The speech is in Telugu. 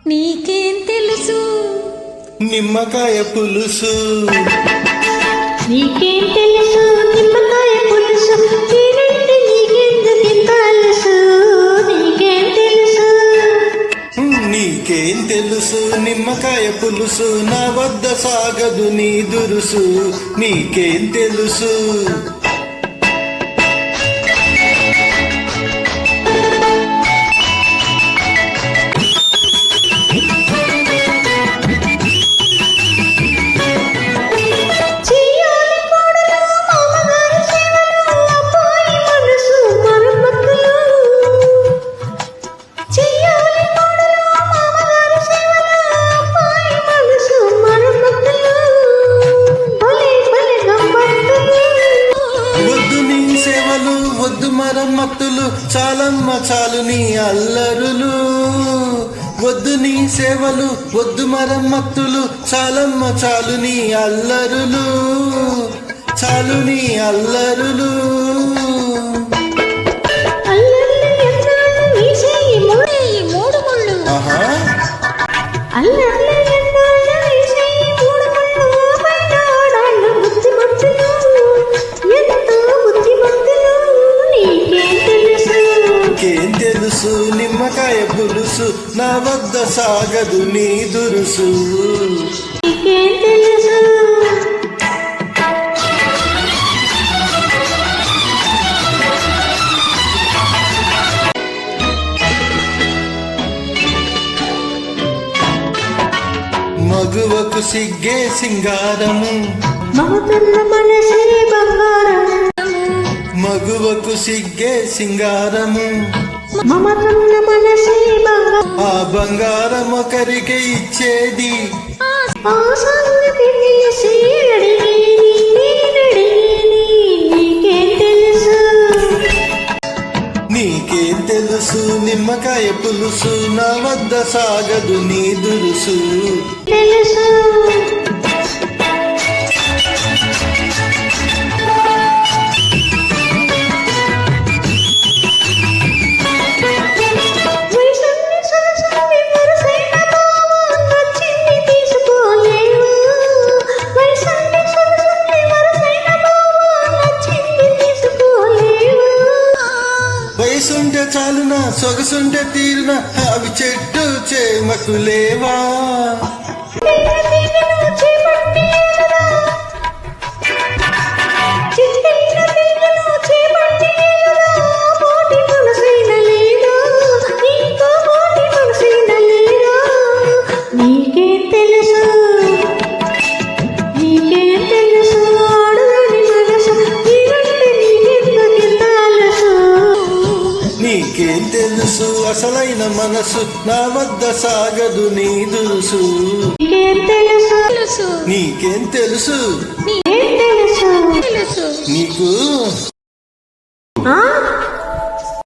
నీకేం తెలుసు నిమ్మకాయ పులుసు. నీకేం తెలుసు నిమ్మకాయ పులుసు. తినండి నీకెందుకు తెలుసు. నీకేం తెలుసు. నీకేం తెలుసు నిమ్మకాయ పులుసు. నా వద్ద సాగదు నీ దురుసు. నీకేం తెలుసు. వద్దు మరమ్మత్తులు చాలమ్మ చాలు నీ అల్లరులు. వద్దు నీ సేవలు వద్దు మరమ్మత్తులు చాలమ్మ చాలు నీ అల్లరులు. చాలు నీ అల్లరులు. నిమ్మకాయ పులుసు నా వద్ద సాగదు నీ దురుసు. మగువకు సిగ్గే సింగారము. మగువకు సిగ్గే సింగారము. ఆ బంగారం ఒకరికి ఇచ్చేది. నీకేం తెలుసు నిమ్మకాయ పులుసు. నా వద్ద సాగదు నీ దురుసు. వయసుంటే చాలునా సొగసుంటే తీరునా అవి చెట్టు చేమకులేవా. నీకేం తెలుసు అసలైన మనసు. నా వద్ద సాగదు నీ దురుసు. నీకేం తెలుసు. నీకు